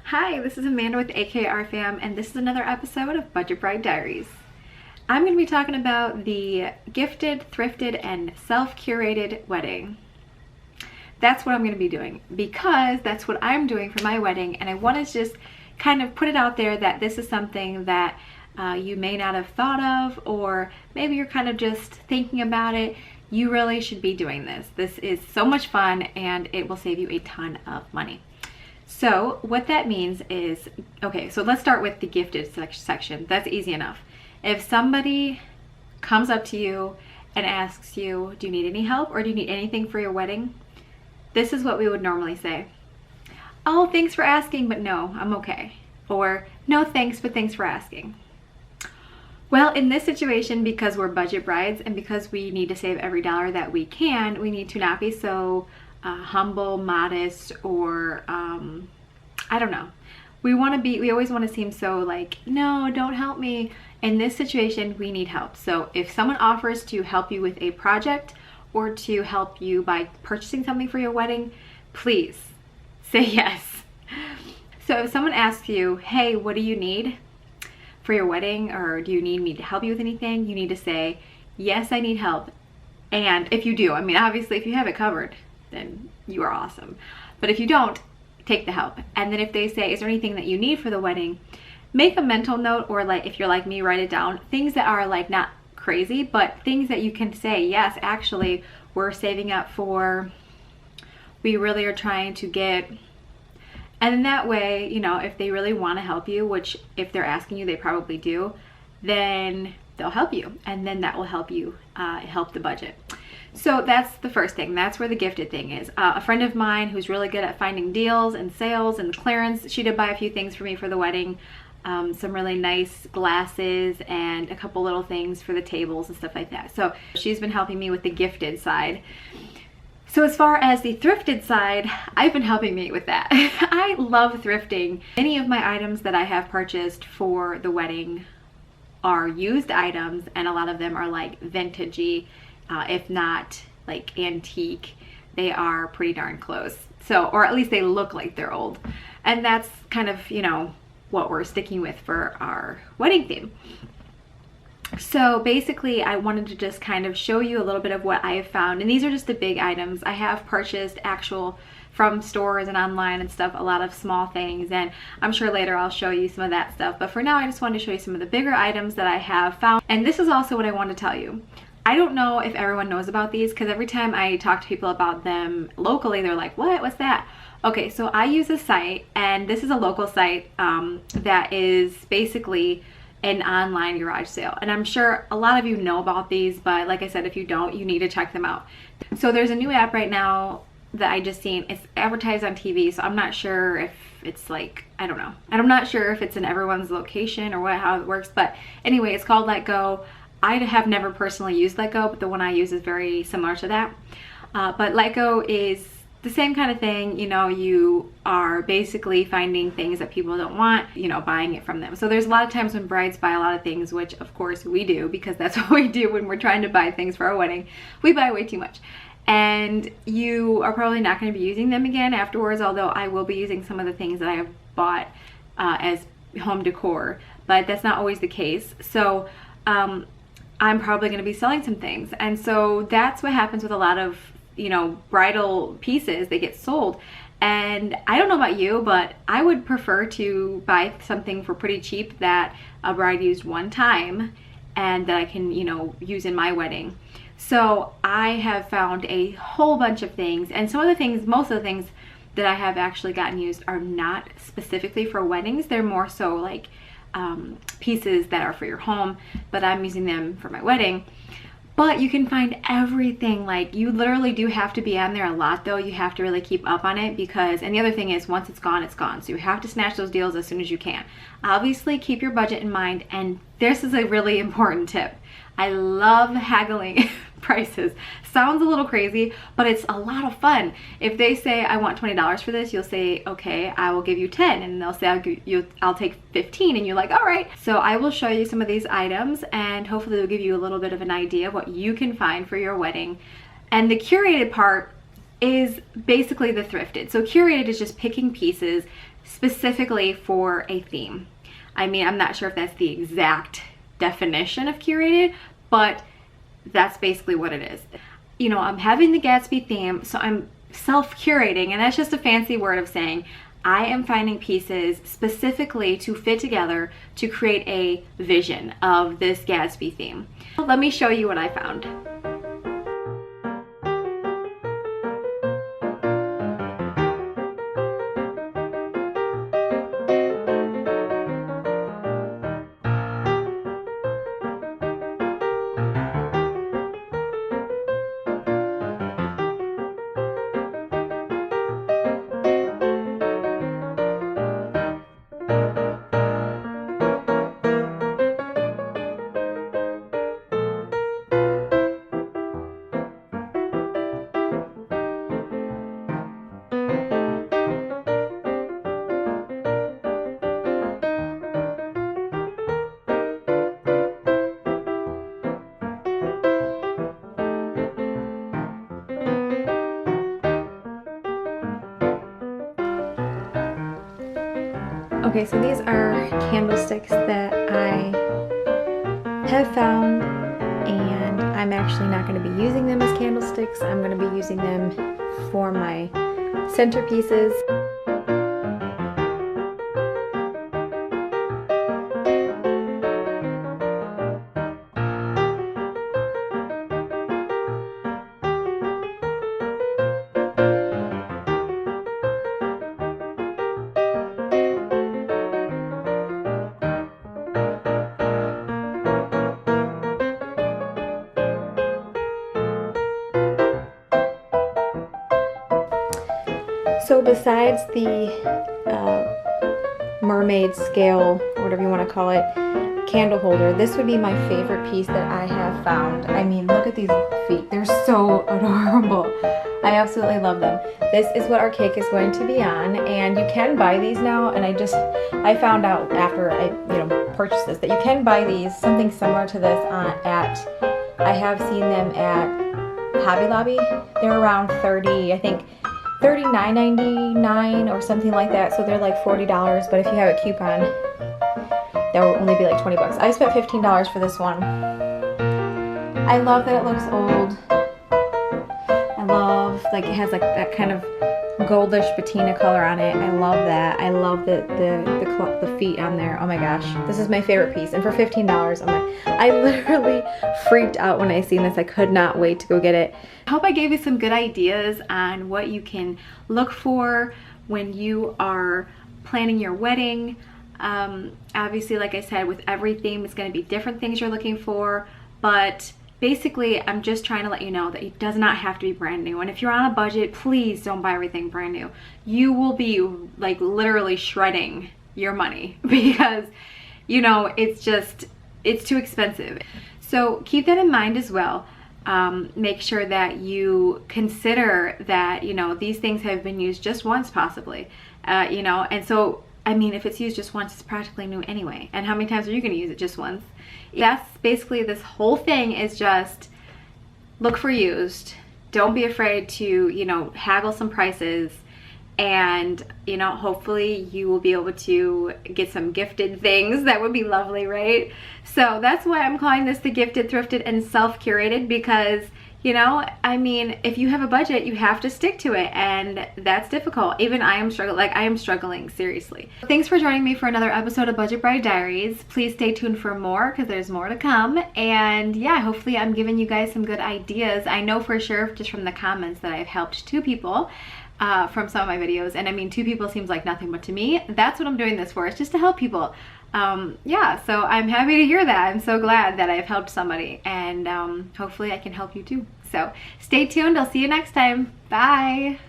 Hi, this is Amanda with AKR Fam, and this is another episode of Budget Bride Diaries. I'm going to be talking about the gifted, thrifted, and self-curated wedding. That's what I'm going to be doing because that's what I'm doing for my wedding, and I want to just kind of put it out there that this is something that you may not have thought of, or maybe you're kind of just thinking about it. You really should be doing this. This is so much fun, and it will save you a ton of money. So what that means is, okay, so let's start with the gifted section. That's easy enough. If somebody comes up to you and asks you, do you need any help or do you need anything for your wedding? This is what we would normally say. Oh, thanks for asking, but no, I'm okay. Or no thanks, but thanks for asking. Well, in this situation, because we're budget brides and because we need to save every dollar that we can, we need to not be so humble, modest, or I don't know. We always want to seem so like, no, don't help me. In this situation, we need help. So if someone offers to help you with a project or to help you by purchasing something for your wedding, please say yes. So if someone asks you, hey, what do you need for your wedding, or do you need me to help you with anything? You need to say, yes, I need help. And if you do, I mean, obviously if you have it covered, then you are awesome. But if you don't, take the help. And then if they say, is there anything that you need for the wedding, make a mental note, or like if you're like me, write it down. Things that are like not crazy, but things that you can say, yes, actually we're saving up for, we really are trying to get. And in that way, you know, if they really want to help you, which if they're asking you, they probably do, then they'll help you. And then that will help you help the budget. So that's the first thing. That's where the gifted thing is. A friend of mine who's really good at finding deals and sales and clearance, she did buy a few things for me for the wedding. Some really nice glasses and a couple little things for the tables and stuff like that. So she's been helping me with the gifted side. So as far as the thrifted side, I've been helping me with that. I love thrifting. Many of my items that I have purchased for the wedding are used items, and a lot of them are like vintagey, if not like antique. They are pretty darn close. So, or at least they look like they're old. And that's kind of, you know, what we're sticking with for our wedding theme. So basically I wanted to just kind of show you a little bit of what I have found. And these are just the big items. I have purchased actual from stores and online and stuff, a lot of small things, and I'm sure later I'll show you some of that stuff. But for now, I just wanted to show you some of the bigger items that I have found. And this is also what I want to tell you. I don't know if everyone knows about these, because every time I talk to people about them locally, they're like, what? What's that? Okay, so I use a site, and this is a local site that is basically an online garage sale. And I'm sure a lot of you know about these, but like I said, if you don't, you need to check them out. So there's a new app right now that I just seen. It's advertised on TV, so I'm not sure if it's like, I don't know. And I'm not sure if it's in everyone's location or how it works, but anyway, it's called Let Go. I have never personally used Let Go, but the one I use is very similar to that. But Let Go is the same kind of thing. You know, you are basically finding things that people don't want, you know, buying it from them. So there's a lot of times when brides buy a lot of things, which of course we do, because that's what we do when we're trying to buy things for our wedding. We buy way too much. And you are probably not going to be using them again afterwards, although I will be using some of the things that I have bought as home decor, but that's not always the case. So I'm probably going to be selling some things. And so that's what happens with a lot of, you know, bridal pieces. They get sold. And I don't know about you, but I would prefer to buy something for pretty cheap that a bride used one time and that I can, you know, use in my wedding. So I have found a whole bunch of things, and some of the things, most of the things that I have actually gotten used are not specifically for weddings. They're more so like pieces that are for your home, but I'm using them for my wedding. But you can find everything. Like, you literally do have to be on there a lot though. You have to really keep up on it, because, and the other thing is, once it's gone, it's gone. So you have to snatch those deals as soon as you can. Obviously keep your budget in mind, and this is a really important tip. I love haggling prices. Sounds a little crazy, but it's a lot of fun. If they say, I want $20 for this, you'll say, okay, I will give you 10, and they'll say, I'll take 15, and you're like, all right. So I will show you some of these items, and hopefully they'll give you a little bit of an idea of what you can find for your wedding. And the curated part is basically the thrifted. So curated is just picking pieces specifically for a theme. I mean, I'm not sure if that's the exact definition of curated, but that's basically what it is. You know, I'm having the Gatsby theme, so I'm self-curating, and that's just a fancy word of saying I am finding pieces specifically to fit together to create a vision of this Gatsby theme. Let me show you what I found. Okay, so these are candlesticks that I have found, and I'm actually not going to be using them as candlesticks. I'm going to be using them for my centerpieces. So besides the mermaid scale, or whatever you want to call it, candle holder, this would be my favorite piece that I have found. I mean, look at these feet. They're so adorable. I absolutely love them. This is what our cake is going to be on, and you can buy these now, and I found out after I purchased this that you can buy these, something similar to this I have seen them at Hobby Lobby. They're around 30, I think $39.99 or something like that, so they're like $40, but if you have a coupon, that will only be like 20 bucks. I spent $15 for this one. I love that it looks old. I love, like, it has like that kind of goldish patina color on it. I love that. I love the feet on there. Oh my gosh, this is my favorite piece. And for $15, I literally freaked out when I seen this. I could not wait to go get it. I hope I gave you some good ideas on what you can look for when you are planning your wedding. Obviously, like I said, with every theme, it's going to be different things you're looking for, but basically, I'm just trying to let you know that it does not have to be brand new. And if you're on a budget, please don't buy everything brand new. You will be like literally shredding your money because, it's too expensive. So keep that in mind as well. Make sure that you consider that, these things have been used just once possibly, and so, I mean, if it's used just once, it's practically new anyway. And how many times are you going to use it? Just once? That's basically this whole thing, is just look for used. Don't be afraid to, haggle some prices, and, hopefully you will be able to get some gifted things. That would be lovely, right? So that's why I'm calling this the Gifted, Thrifted, and Self-Curated, because I mean, if you have a budget, you have to stick to it, and that's difficult. Even I am struggling, seriously. Thanks for joining me for another episode of Budget Bride Diaries. Please stay tuned for more, because there's more to come. And yeah, hopefully I'm giving you guys some good ideas. I know for sure, just from the comments, that I've helped 2 people from some of my videos. And I mean, 2 people seems like nothing, but to me, that's what I'm doing this for. It's just to help people. Yeah, so I'm happy to hear that. I'm so glad that I've helped somebody, and hopefully I can help you too. So stay tuned. I'll see you next time. Bye.